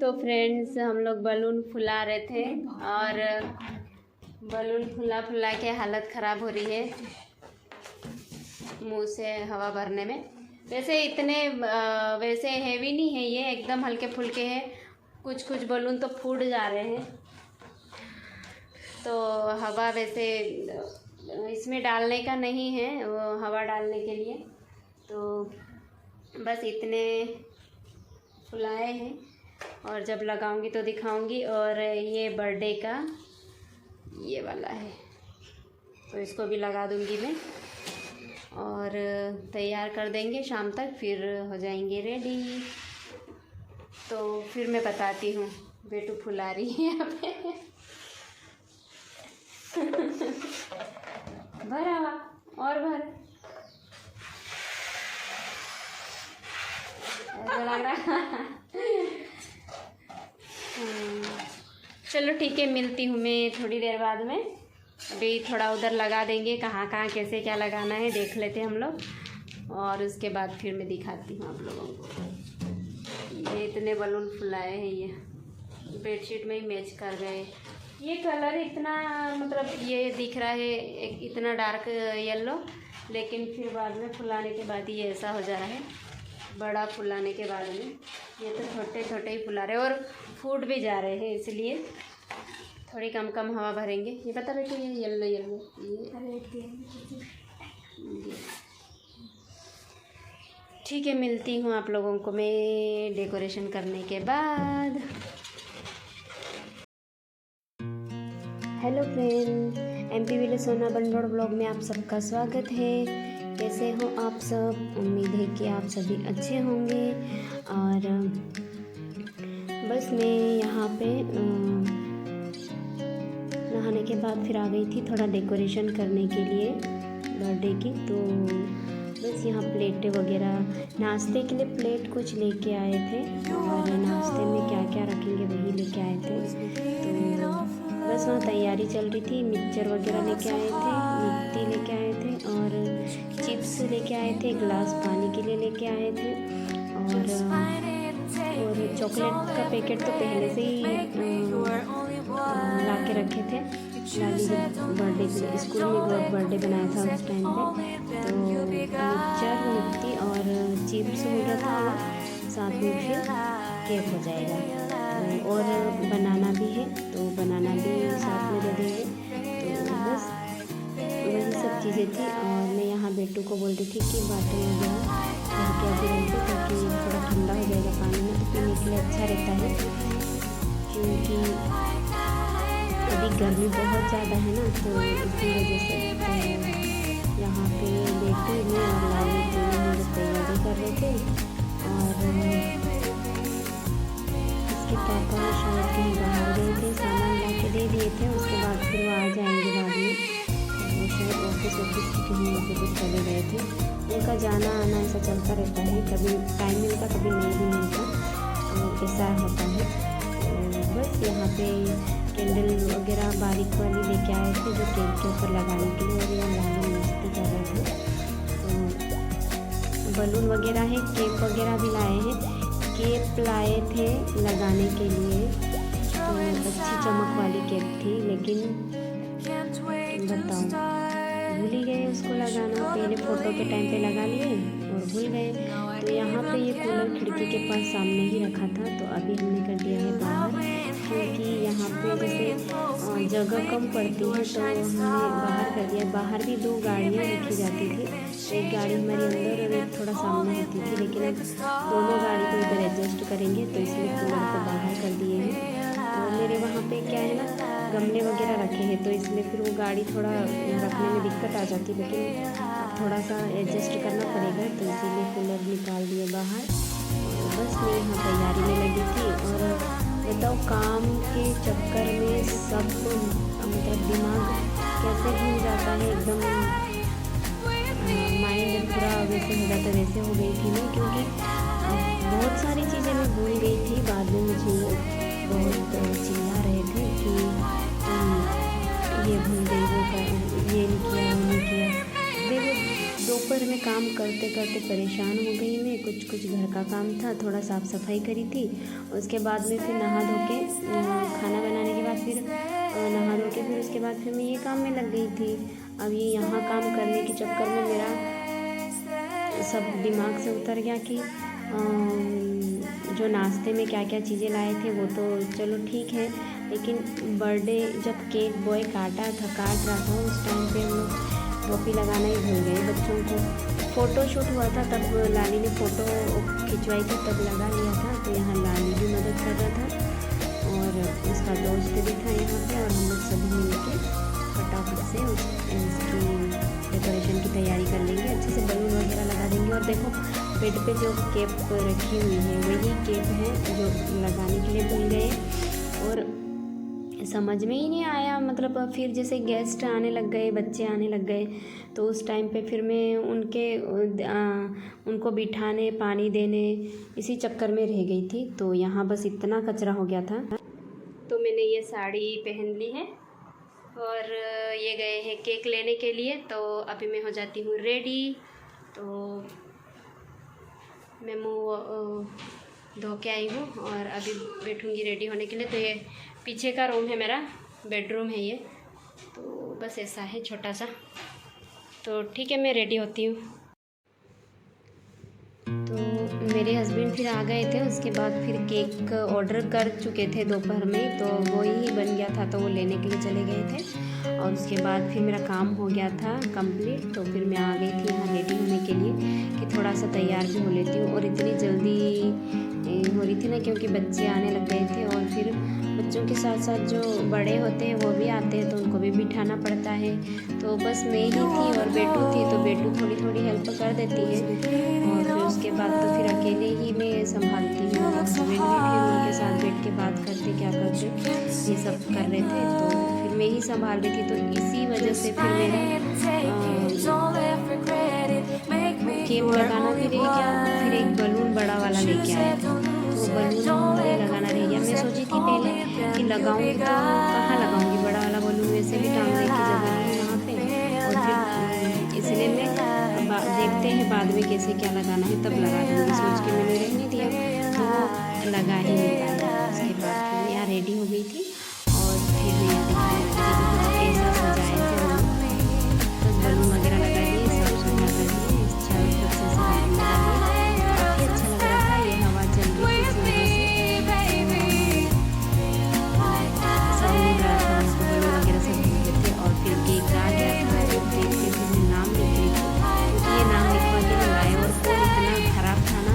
तो फ्रेंड्स हम लोग बलून फुला रहे थे और बलून फुला के हालत ख़राब हो रही है मुंह से हवा भरने में। वैसे हेवी नहीं है ये, एकदम हल्के फुल्के हैं। कुछ कुछ बलून तो फूट जा रहे हैं, तो हवा वैसे इसमें डालने का नहीं है, वो हवा डालने के लिए। तो बस इतने फुलाए हैं और जब लगाऊंगी तो दिखाऊंगी। और ये बर्थडे का ये वाला है, तो इसको भी लगा दूंगी मैं और तैयार कर देंगे शाम तक, फिर हो जाएंगे रेडी। तो फिर मैं बताती हूँ। बेटू फुला रही है यहाँ पे। भर हवा और भर, ऐसा लग रहा। चलो ठीक है, मिलती हूँ मैं थोड़ी देर बाद में। अभी थोड़ा उधर लगा देंगे, कहाँ कहाँ कैसे क्या लगाना है देख लेते हैं हम लोग, और उसके बाद फिर मैं दिखाती हूँ आप लोगों को। ये इतने बलून फुलाए हैं, ये बेडशीट में ही मैच कर गए। ये कलर इतना मतलब ये दिख रहा है एक इतना डार्क येलो, लेकिन फिर बाद में फुलाने के बाद ये ऐसा हो जा रहा है। बड़ा फुलाने के बाद में ये तो छोटे छोटे ही फुला रहे और फूट भी जा रहे हैं, इसलिए थोड़ी कम कम हवा भरेंगे। ये बता बेटे, ये येलो ये ठीक है। मिलती हूँ आप लोगों को मैं डेकोरेशन करने के बाद। हेलो फ्रेंड, MP विलेज सोना बन रोड ब्लॉग में आप सबका स्वागत है। कैसे हो आप सब? उम्मीद है कि आप सभी अच्छे होंगे। और बस मैं यहाँ पे नहाने के बाद फिर आ गई थी थोड़ा डेकोरेशन करने के लिए बर्थडे की। तो बस यहाँ प्लेटें वगैरह, नाश्ते के लिए प्लेट कुछ लेके आए थे और नाश्ते में क्या क्या रखेंगे वही लेके आए थे। तो बस वहाँ तैयारी चल रही थी। मिक्सचर वगैरह लेके आए थे, मिट्टी लेके आए थे और चिप्स लेके आए थे, गिलास पानी के लिए लेके आए थे और चॉकलेट का पैकेट तो पहले से ही ला के रखे थे। लाली बर्थडे के स्कूल में बर्थडे बनाया था उस टाइम पे, तो मिक्सचर मिट्टी और चिप्स हो गया था, साथ में फिर केक हो जाएगा। और बनाना भी है, तो बनाना भी साथ में दे देंगे। तो बस वही सब चीज़ें थी। और मैं यहाँ बेटू को बोल रही थी कि बाटल वगैरह भर के अभी रख दो, ताकि थोड़ा ठंडा हो जाएगा पानी में, तो पीने के लिए अच्छा रहता है। क्योंकि अभी गर्मी बहुत ज़्यादा है ना, तो इसी वजह से यहाँ पे बेटू में और लाली जी में तैयारी कर रहे थे। और इसके पापा शायद कहीं बाहर गए थे, सामान ला के दे दिए थे, उसके बाद फिर वो आ जाएंगे बाद में। वो शायद ऑफिस कहीं कुछ चले गए थे। उनका जाना आना ऐसा चलता रहता है, कभी टाइम मिलता कभी नहीं भी मिलता, तो ऐसा होता है। बस यहाँ पे कैंडल वगैरह बारीक वाली लेके आए थे जो केक के ऊपर लगाने के लिए, और यहाँ लाली मस्ती कर रहे थे। तो बलून वगैरह है, केक वगैरह भी लाए हैं। केक लाए थे लगाने के लिए, तो अच्छी चमक वाली केक थी, लेकिन बताओ भूल ही गए उसको लगाना। पहले फ़ोटो के टाइम पे लगा लिए और भूल गए। तो यहाँ पे ये कूलर खिड़की के पास सामने ही रखा था, तो अभी हमने कर दिया है बाहर, क्योंकि यहाँ पे जैसे जगह कम पड़ती है, तो हमने बाहर कर दिया। बाहर भी 2 गाड़ियाँ रखी जाती थी, एक गाड़ी हमारी अंदर और एक थोड़ा सामने होती थी, लेकिन अब दोनों गाड़ी को इधर एडजस्ट करेंगे, तो इसलिए कूलर को बाहर कर दिए हैं। और मेरे वहाँ पे क्या है ना, गमले वगैरह रखे हैं, तो इसलिए फिर वो गाड़ी थोड़ा रखने में दिक्कत आ जाती, लेकिन अब थोड़ा सा एडजस्ट करना पड़ेगा, तो इसीलिए कूलर निकाल दिए बाहर। बस मैं यहाँ तैयारी में लगी थी। और बताओ, काम के चक्कर में सब मतलब दिमाग कैसे भूल जाता है, एकदम माइंड पूरा वैसे हो जाता, वैसे हो गई थी मैं, क्योंकि बहुत सारी चीज़ें मैं भूल गई थी। बाद में मुझे बहुत चिल्ला रहे थे कि ये भूल गई, वो ये नहीं किया, वो नहीं किया। देखो दोपहर में काम करते करते करते परेशान हो गई मैं। कुछ कुछ घर का काम था, थोड़ा साफ़ सफाई करी थी। उसके बाद में फिर नहा धो के खाना बनाने के बाद फिर नहा धो के फिर उसके बाद फिर मैं ये काम में लग गई थी। अब ये यहाँ काम करने के चक्कर में मेरा सब दिमाग से उतर गया कि जो नाश्ते में क्या क्या चीज़ें लाए थे वो तो चलो ठीक है, लेकिन बर्थडे जब केक बॉय काट रहा था उस टाइम पे हम लोग टोपी लगाना ही भूल गए बच्चों को। फ़ोटो शूट हुआ था तब लाली ने फ़ोटो खिंचवाई थी तब लगा लिया था, तो यहाँ लाली भी मदद कर रहा था और उसका दोस्त भी था यहाँ पे, और हम लोग सभी मिल के फटाफट से इसकी डेकोरेशन की तैयारी कर लेंगे। अच्छे से बलून वगैरह लगा देंगे। और देखो बेड पे जो केप रखी हुई है वही केप है जो लगाने के लिए भूल गए, और समझ में ही नहीं आया। मतलब फिर जैसे गेस्ट आने लग गए, बच्चे आने लग गए, तो उस टाइम पे फिर मैं उनको बिठाने, पानी देने, इसी चक्कर में रह गई थी। तो यहाँ बस इतना कचरा हो गया था। तो मैंने ये साड़ी पहन ली है और ये गए हैं केक लेने के लिए। तो अभी मैं हो जाती हूँ रेडी। तो मैं मुँह धो के आई हूँ और अभी बैठूँगी रेडी होने के लिए। तो ये पीछे का रूम है मेरा, बेडरूम है ये। तो बस ऐसा है छोटा सा। तो ठीक है, मैं रेडी होती हूँ। तो मेरे हस्बैंड फिर आ गए थे, उसके बाद फिर केक ऑर्डर कर चुके थे दोपहर में, तो वो ही बन गया था तो वो लेने के लिए चले गए थे। और उसके बाद फिर मेरा काम हो गया था कंप्लीट। तो फिर मैं आ गई थी यहाँ रेडी होने के लिए कि थोड़ा सा तैयार भी हो लेती हूँ। और इतनी जल्दी हो रही थी ना क्योंकि बच्चे आने लग गए थे, और फिर बच्चों के साथ साथ जो बड़े होते हैं वो भी आते हैं तो उनको भी बिठाना पड़ता है। तो बस मैं ही थी और बेटू थी, तो बेटू थोड़ी थोड़ी हेल्प कर देती है। और फिर उसके बाद तो फिर अकेले ही मैं संभालती हूँ। हस्बैंड भी फिर उनके साथ बैठ के बात करते क्या करते ये सब कर रहे थे, तो फिर मैं ही संभाल रही थी। तो इसी वजह से फिर मेरा केक लगाना भी रह गया। फिर एक बलून बड़ा वाला लेके आया था, तो बलून भी लगाना रह गया। मैं सोची थी पहले कि लगाऊंगी तो कहाँ लगाऊंगी, बड़ा वाला बलून वैसे भी टांगने की जगह नहीं है वहाँ पे। और फिर इसलिए मैं देखते हैं बाद में कैसे क्या लगाना है तब लगा दूँगी सोच के मैंने रहने दिया, तो लगा ही नहीं पाया। उसके बाद फिर मैं यहाँ रेडी हो गई थी और फिर मैं ऐसा सजाए थे हम लोग, बस बलून वगैरह लगा दिए, सब सुंदर कर दिए, चारों तरफ से सब लगा दिए। काफ़ी अच्छा लग रहा था। ये हवा चल रही थी इस वजह से सब मिल रहा था, उसको बलून वगैरह सब मिल रहे थे। और फिर केक आ गया था, जो केक के फिर मैं नाम लिख रही थी क्योंकि ये नाम लिखवा के लाए और फोन इतना ख़राब था ना,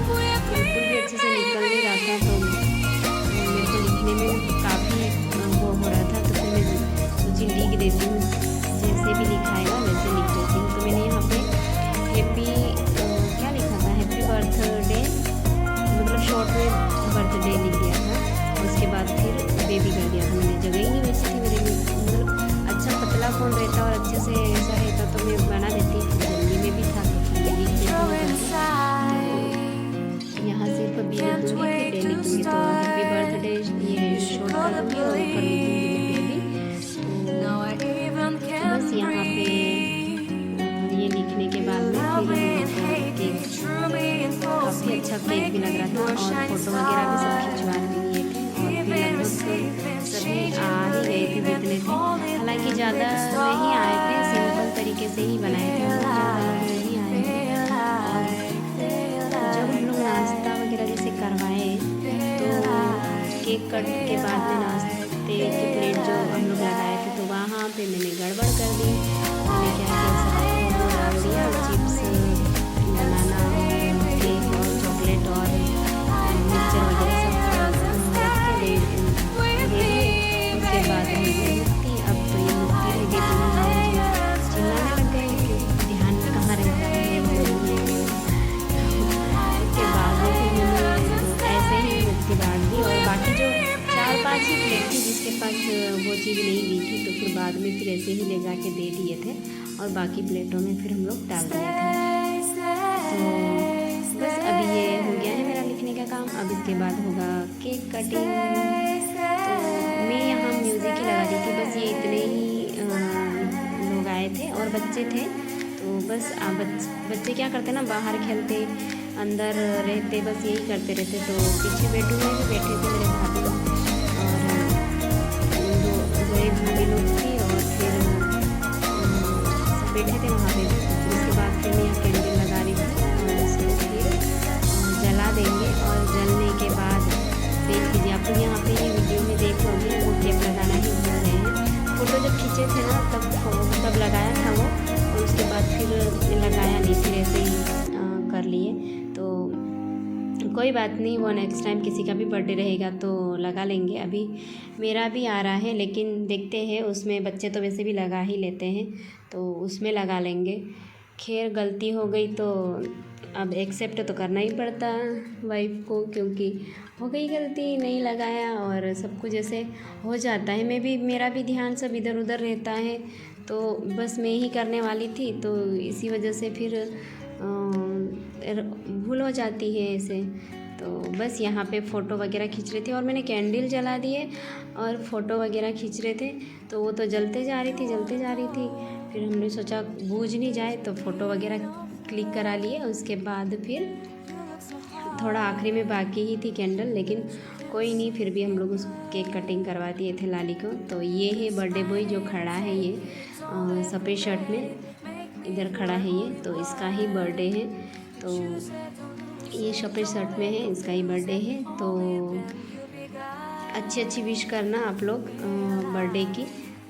बिल्कुल भी अच्छे से निकल नहीं रहा था। तो मेरे को लिखने में काफ़ी वो हो रहा था, तो फिर मैं सोची लिख देती हूँ, जैसे भी लिखाएगा वैसे लिख देती हूँ। तो मैंने यहाँ पे हैप्पी क्या लिखा था, हैप्पी बर्थडे, मतलब शॉर्ट में बर्थडे लिख दिया था। उसके बाद फिर बेबी कर दिया था मैंने। जगह ही नहीं बची थी मेरे लिए, मतलब अच्छा पतला फोन रहता और अच्छे से ऐसा रहता तो मैं बना देती, जल्दी में भी था तो फिर लिख देती हूँ। तो यहाँ सिर्फ बी लिख दूँगी, फिर डे लिख दूँगी। तो हैप्पी बर्थडे ये शॉर्ट कर दूँगी और ऊपर लिख दूँगी बेबी। तो बस यहाँ पे ये लिखने के बाद में फिर केक, काफ़ी अच्छा केक भी लग रहा था और फोटो वगैरह भी सब खिंचवा लिए थे। और फिर लगभग सभी आ ही गए थे जितने थे, हालांकि ज़्यादा नहीं आए थे, सिंपल तरीके से ही बनाए थे, ज़्यादा नहीं आए थे। और जब हम लोग नाश्ता वगैरह जैसे करवाए तो केक कट के बाद में नाश्ते की प्लेट जो हम लोग लगाए थे तो वहाँ पे मैंने गड़बड़ कर दी। मैंने क्या किया, सब वो डाल दिया, चिप्स, बनाना, केक और चॉकलेट और मिक्सचर वगैरह सब रख के दे दिए। उसके बाद मुक्ति, अब तो ये मुक्ति रह गई, तो चिल्लाने लग गए कि ध्यान में कहाँ रहता है वो। उसके बाद फिर मैंने ऐसे ही मुक्ति बांट दी। और बाकी जो 4-5 ही प्लेट थी जिसके पास वो चीज़ नहीं दी थी, तो फिर बाद में फिर ऐसे ही ले जा के दे दिए थे और बाकी प्लेटों में फिर हम लोग डाल दिए थे। तो बस अभी ये हो गया है मेरा लिखने का काम। अब इसके बाद होगा केक कटिंग। तो मैं यहाँ म्यूज़िक ही लगा दी थी, बस ये इतने ही लोग आए थे और बच्चे थे, तो तो बस बच्चे क्या करते ना, बाहर खेलते, अंदर रहते, बस यही करते रहते। तो पीछे बेडरूम में भी बैठे थे मेरे भाभी लोग, और दो एक भाभी लोग थी, और फिर सब बैठे थे वहाँ पे। उसके बाद फिर मैं यहाँ कैंडल लगा रही थी, और उसको फिर जला देंगे। और जलने के बाद देख लीजिए आप लोग, यहाँ पे ये वीडियो में देख लोगे, वो कैप लगाना ही भूल रहे हैं। फ़ोटो जब खींचे थे ना तब लगाया था वो, और उसके बाद फिर लगाया नहीं, फिर ऐसे ही कर लिए। तो कोई बात नहीं, वो नेक्स्ट टाइम किसी का भी बर्थडे रहेगा तो लगा लेंगे। अभी मेरा भी आ रहा है, लेकिन देखते हैं, उसमें बच्चे तो वैसे भी लगा ही लेते हैं, तो उसमें लगा लेंगे। खैर गलती हो गई तो अब एक्सेप्ट तो करना ही पड़ता वाइफ को, क्योंकि हो गई गलती, नहीं लगाया और सब कुछ ऐसे हो जाता है। मेरा भी ध्यान सब इधर उधर रहता है, तो बस मैं ही करने वाली थी, तो इसी वजह से फिर भूल हो जाती है ऐसे। तो बस यहाँ पे फ़ोटो वगैरह खींच रहे थे, और मैंने कैंडल जला दिए और फ़ोटो वगैरह खींच रहे थे, तो वो तो जलते जा रही थी। फिर हमने सोचा बूझ नहीं जाए, तो फ़ोटो वगैरह क्लिक करा लिए। उसके बाद फिर थोड़ा आखिरी में बाकी ही थी कैंडल, लेकिन कोई नहीं, फिर भी हम लोग उस केक कटिंग करवा दिए थे लाली को। तो ये है बर्थडे बॉय जो खड़ा है, ये सफ़ेद शर्ट में इधर खड़ा है ये, तो इसका ही बर्थडे है। तो ये सफ़ेद शर्ट में है, इसका ही बर्थडे है। तो अच्छी विश करना आप लोग बर्थडे की।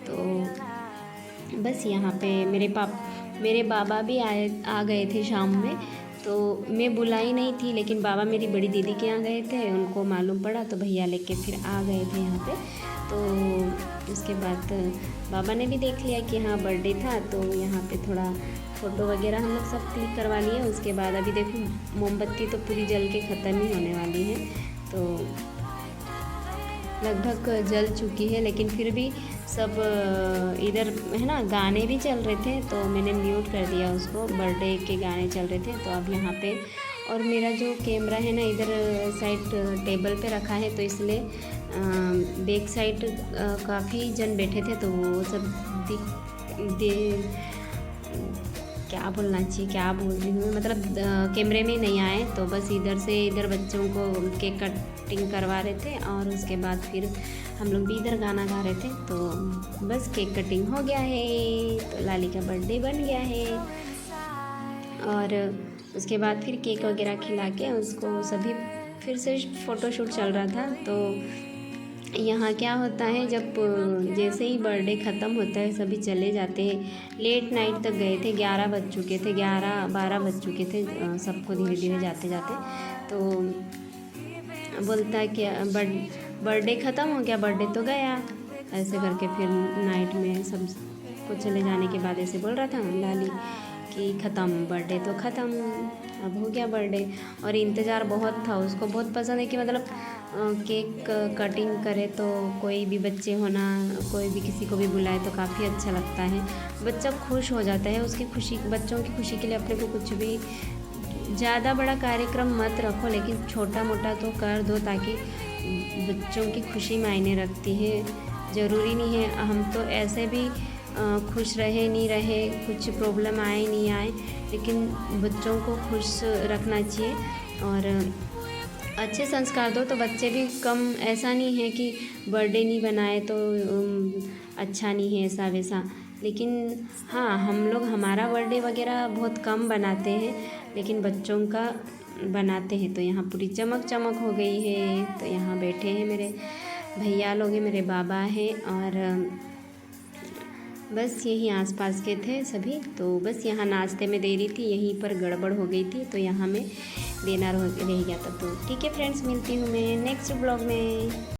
तो बस यहाँ पे मेरे बाबा भी आ गए थे शाम में, तो मैं बुलाई नहीं थी, लेकिन बाबा मेरी बड़ी दीदी के यहाँ गए थे, उनको मालूम पड़ा तो भैया लेके फिर आ गए थे यहाँ पे। तो उसके बाद बाबा ने भी देख लिया कि हाँ बर्थडे था, तो यहाँ पे थोड़ा फ़ोटो वगैरह हम लोग सब क्लिक करवा लिए। उसके बाद अभी देखो मोमबत्ती तो पूरी जल के ख़त्म ही होने वाली है, तो लगभग जल चुकी है, लेकिन फिर भी सब इधर है ना गाने भी चल रहे थे, तो मैंने म्यूट कर दिया उसको, बर्थडे के गाने चल रहे थे। तो अब यहाँ पे, और मेरा जो कैमरा है ना इधर साइड टेबल पे रखा है, तो इसलिए बैक साइड काफ़ी जन बैठे थे, तो वो सब क्या बोलना चाहिए, क्या बोल रही हूँ, मतलब कैमरे में नहीं आए, तो बस इधर बच्चों को केक कटिंग करवा रहे थे, और उसके बाद फिर हम लोग भी इधर गाना गा रहे थे। तो बस केक कटिंग हो गया है, तो लाली का बर्थडे बन गया है। और उसके बाद फिर केक वगैरह खिला के उसको सभी, फिर से फ़ोटोशूट चल रहा था। तो यहाँ क्या होता है, जब जैसे ही बर्थडे ख़त्म होता है सभी चले जाते हैं। लेट नाइट तक गए थे, 11 बज चुके थे, 11-12 बज चुके थे सबको धीरे धीरे जाते जाते। तो बोलता है कि बर्थडे ख़त्म हो गया, बर्थडे तो गया, ऐसे करके फिर नाइट में सब को चले जाने के बाद ऐसे बोल रहा था लाली कि ख़त्म, बर्थडे तो ख़त्म, अब हो गया बर्थडे। और इंतज़ार बहुत था, उसको बहुत पसंद है कि मतलब केक कटिंग करे तो कोई भी बच्चे होना, कोई भी किसी को भी बुलाए तो काफ़ी अच्छा लगता है, बच्चा खुश हो जाता है। उसकी खुशी, बच्चों की खुशी के लिए अपने को कुछ भी ज़्यादा बड़ा कार्यक्रम मत रखो, लेकिन छोटा मोटा तो कर दो, ताकि बच्चों की खुशी मायने रखती है। ज़रूरी नहीं है हम तो ऐसे भी खुश रहे नहीं रहे, कुछ प्रॉब्लम आए नहीं आए, लेकिन बच्चों को खुश रखना चाहिए और अच्छे संस्कार दो, तो बच्चे भी कम, ऐसा नहीं है कि बर्थडे नहीं बनाए तो अच्छा नहीं है ऐसा वैसा। लेकिन हाँ, हम लोग हमारा बर्थडे वगैरह बहुत कम बनाते हैं, लेकिन बच्चों का बनाते हैं। तो यहाँ पूरी चमक हो गई है। तो यहाँ बैठे हैं मेरे भैया लोग हैं, मेरे बाबा हैं, और बस यही आसपास के थे सभी। तो बस यहाँ नाश्ते में देरी थी, यहीं पर गड़बड़ हो गई थी, तो यहाँ में देना रह गया था। तो ठीक है फ्रेंड्स, मिलती हूँ मैं नेक्स्ट ब्लॉग में।